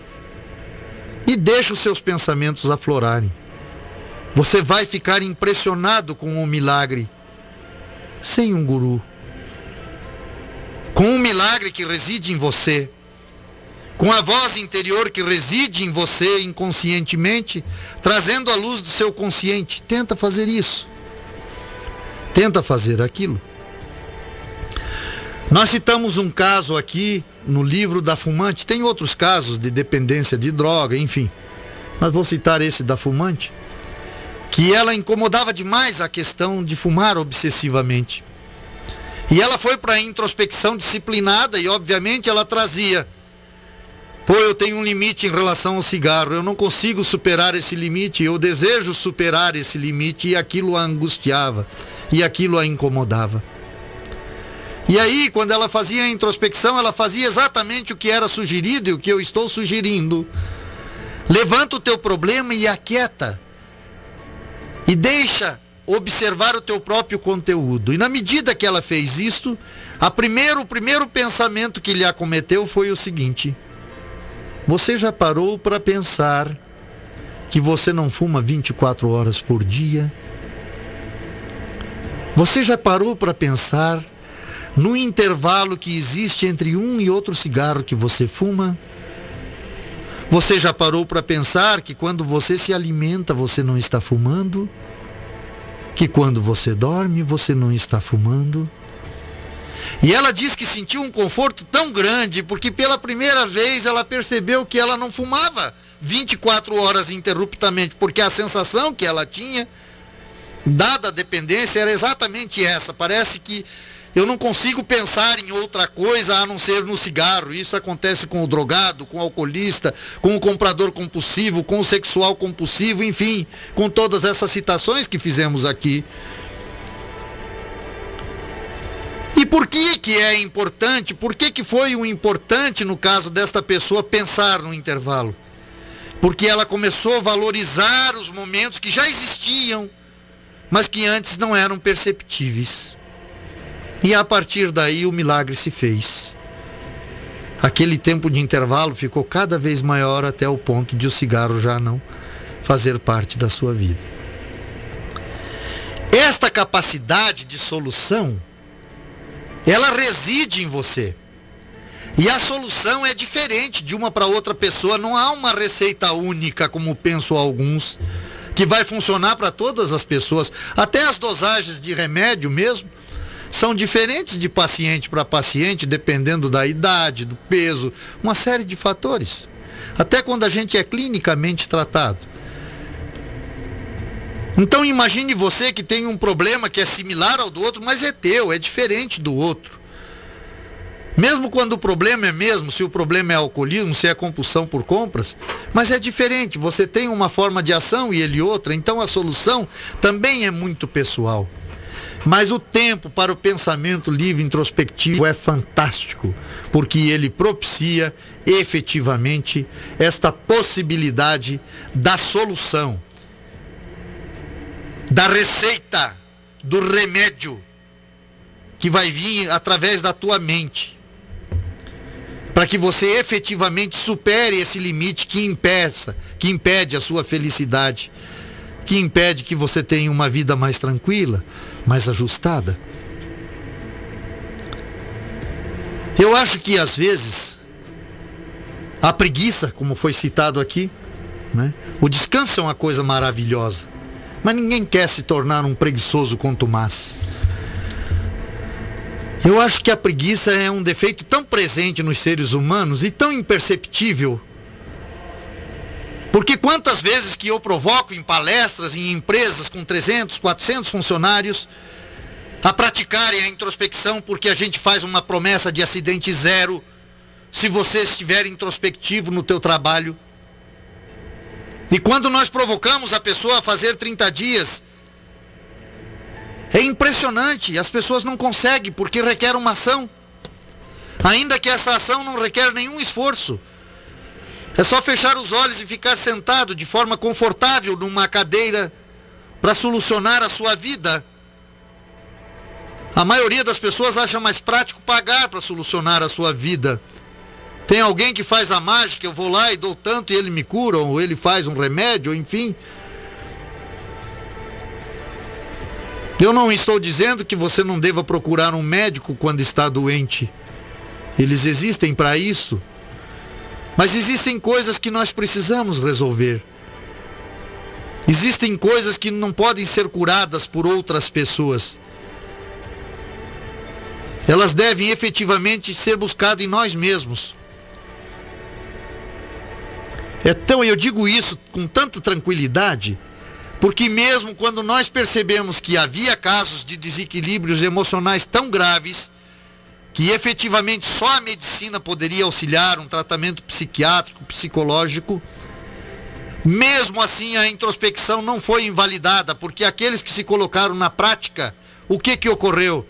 S1: e deixa os seus pensamentos aflorarem. Você vai ficar impressionado com o milagre, sem um guru, com um milagre que reside em você, com a voz interior que reside em você inconscientemente, trazendo a luz do seu consciente. Tenta fazer isso. Tenta fazer aquilo. Nós citamos um caso aqui no livro da fumante. Tem outros casos de dependência de droga, enfim. Mas vou citar esse da fumante, que ela incomodava demais a questão de fumar obsessivamente. E ela foi para a introspecção disciplinada e, obviamente, ela trazia: pô, eu tenho um limite em relação ao cigarro, eu não consigo superar esse limite, eu desejo superar esse limite, e aquilo a angustiava, e aquilo a incomodava. E aí, quando ela fazia a introspecção, ela fazia exatamente o que era sugerido e o que eu estou sugerindo. Levanta o teu problema e aquieta. E deixa observar o teu próprio conteúdo. E na medida que ela fez isto, o primeiro pensamento que lhe acometeu foi o seguinte: você já parou para pensar que você não fuma 24 horas por dia? Você já parou para pensar no intervalo que existe entre um e outro cigarro que você fuma? Você já parou para pensar que quando você se alimenta, você não está fumando? Que quando você dorme, você não está fumando? E ela diz que sentiu um conforto tão grande porque pela primeira vez ela percebeu que ela não fumava 24 horas ininterruptamente, porque a sensação que ela tinha, dada a dependência, era exatamente essa. Parece que eu não consigo pensar em outra coisa a não ser no cigarro. Isso acontece com o drogado, com o alcoolista, com o comprador compulsivo, com o sexual compulsivo, enfim, com todas essas citações que fizemos aqui. E por que é importante? Por que foi o importante no caso desta pessoa pensar no intervalo? Porque ela começou a valorizar os momentos que já existiam, mas que antes não eram perceptíveis. E a partir daí o milagre se fez. Aquele tempo de intervalo ficou cada vez maior até o ponto de o cigarro já não fazer parte da sua vida. Esta capacidade de solução, ela reside em você. E a solução é diferente de uma para outra pessoa. Não há uma receita única, como pensam alguns, que vai funcionar para todas as pessoas. Até as dosagens de remédio mesmo são diferentes de paciente para paciente, dependendo da idade, do peso, uma série de fatores. Até quando a gente é clinicamente tratado. Então imagine você que tem um problema que é similar ao do outro, mas é teu, é diferente do outro. Mesmo quando o problema é mesmo, se o problema é alcoolismo, se é compulsão por compras, mas é diferente, você tem uma forma de ação e ele outra, então a solução também é muito pessoal. Mas o tempo para o pensamento livre introspectivo é fantástico, porque ele propicia efetivamente esta possibilidade da solução, da receita, do remédio que vai vir através da tua mente, para que você efetivamente supere esse limite que impede a sua felicidade, que impede que você tenha uma vida mais tranquila, mais ajustada. Eu acho que às vezes a preguiça, como foi citado aqui, né? O descanso é uma coisa maravilhosa, mas ninguém quer se tornar um preguiçoso contumaz. Eu acho que a preguiça é um defeito tão presente nos seres humanos e tão imperceptível. Porque quantas vezes que eu provoco em palestras, em empresas com 300, 400 funcionários a praticarem a introspecção, porque a gente faz uma promessa de acidente zero se você estiver introspectivo no teu trabalho. E quando nós provocamos a pessoa a fazer 30 dias, é impressionante, as pessoas não conseguem porque requer uma ação. Ainda que essa ação não requer nenhum esforço. É só fechar os olhos e ficar sentado de forma confortável numa cadeira para solucionar a sua vida. A maioria das pessoas acha mais prático pagar para solucionar a sua vida. Tem alguém que faz a mágica, eu vou lá e dou tanto e ele me cura, ou ele faz um remédio, enfim. Eu não estou dizendo que você não deva procurar um médico quando está doente. Eles existem para isso. Mas existem coisas que nós precisamos resolver. Existem coisas que não podem ser curadas por outras pessoas. Elas devem efetivamente ser buscadas em nós mesmos. Então eu digo isso com tanta tranquilidade, porque mesmo quando nós percebemos que havia casos de desequilíbrios emocionais tão graves, que efetivamente só a medicina poderia auxiliar, um tratamento psiquiátrico, psicológico, mesmo assim a introspecção não foi invalidada, porque aqueles que se colocaram na prática, o que ocorreu?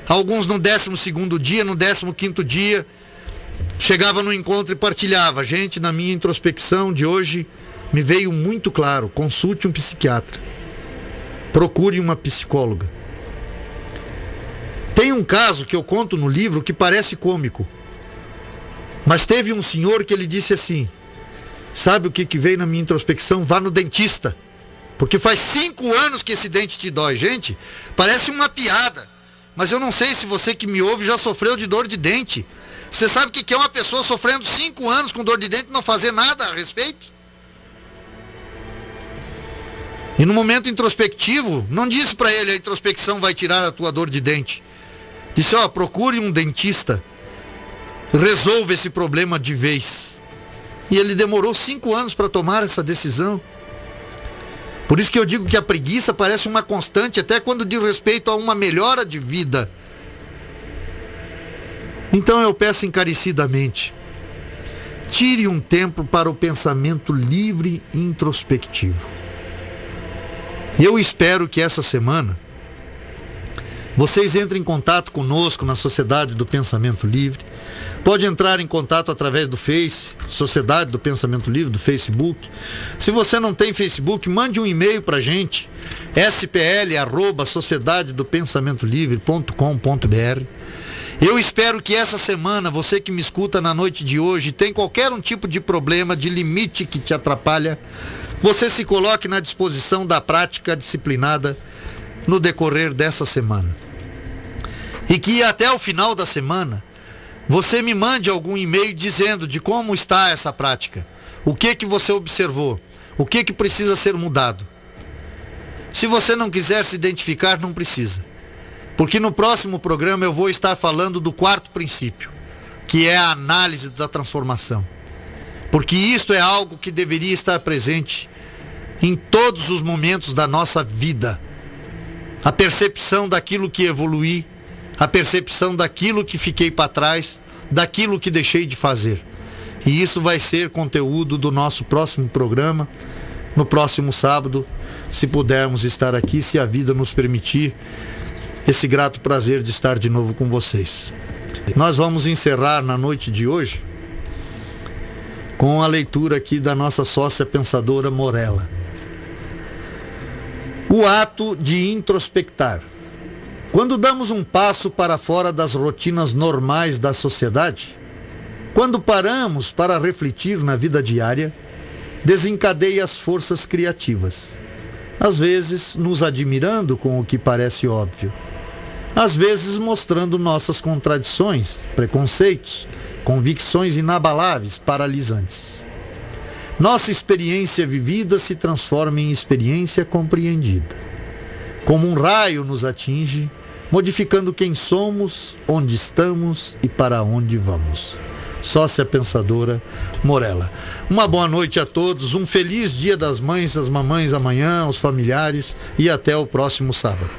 S1: Alguns no 12º dia, no 15º dia, chegava no encontro e partilhava. Gente, na minha introspecção de hoje, me veio muito claro, consulte um psiquiatra. Procure uma psicóloga. Tem um caso que eu conto no livro que parece cômico. Mas teve um senhor que ele disse assim, sabe o que veio na minha introspecção? Vá no dentista. Porque faz 5 anos que esse dente te dói. Gente, parece uma piada. Mas eu não sei se você que me ouve já sofreu de dor de dente. Você sabe o que é uma pessoa sofrendo 5 anos com dor de dente e não fazer nada a respeito? E no momento introspectivo, não disse para ele a introspecção vai tirar a tua dor de dente. Disse, procure um dentista. Resolva esse problema de vez. E ele demorou 5 anos para tomar essa decisão. Por isso que eu digo que a preguiça parece uma constante, até quando diz respeito a uma melhora de vida. Então eu peço encarecidamente, tire um tempo para o pensamento livre e introspectivo. E eu espero que essa semana vocês entrem em contato conosco na Sociedade do Pensamento Livre. Pode entrar em contato através do Face, Sociedade do Pensamento Livre, do Facebook. Se você não tem Facebook, mande um e-mail para a gente, spl@sociedadedopensamentolivre.com.br. Eu espero que essa semana, você que me escuta na noite de hoje, tem qualquer um tipo de problema, de limite que te atrapalha, você se coloque na disposição da prática disciplinada no decorrer dessa semana. E que até o final da semana, você me mande algum e-mail dizendo de como está essa prática. O que você observou? O que precisa ser mudado? Se você não quiser se identificar, não precisa. Porque no próximo programa eu vou estar falando do 4º princípio, que é a análise da transformação. Porque isto é algo que deveria estar presente em todos os momentos da nossa vida. A percepção daquilo que evoluí, a percepção daquilo que fiquei para trás, daquilo que deixei de fazer. E isso vai ser conteúdo do nosso próximo programa, no próximo sábado, se pudermos estar aqui, se a vida nos permitir, esse grato prazer de estar de novo com vocês. Nós vamos encerrar na noite de hoje com a leitura aqui da nossa sócia pensadora Morella. O ato de introspectar. Quando damos um passo para fora das rotinas normais da sociedade, quando paramos para refletir na vida diária, desencadeia as forças criativas. Às vezes nos admirando com o que parece óbvio. Às vezes mostrando nossas contradições, preconceitos, convicções inabaláveis, paralisantes. Nossa experiência vivida se transforma em experiência compreendida. Como um raio nos atinge, modificando quem somos, onde estamos e para onde vamos. Sócia pensadora Morella. Uma boa noite a todos, um feliz Dia das Mães, às mamães amanhã, aos familiares e até o próximo sábado.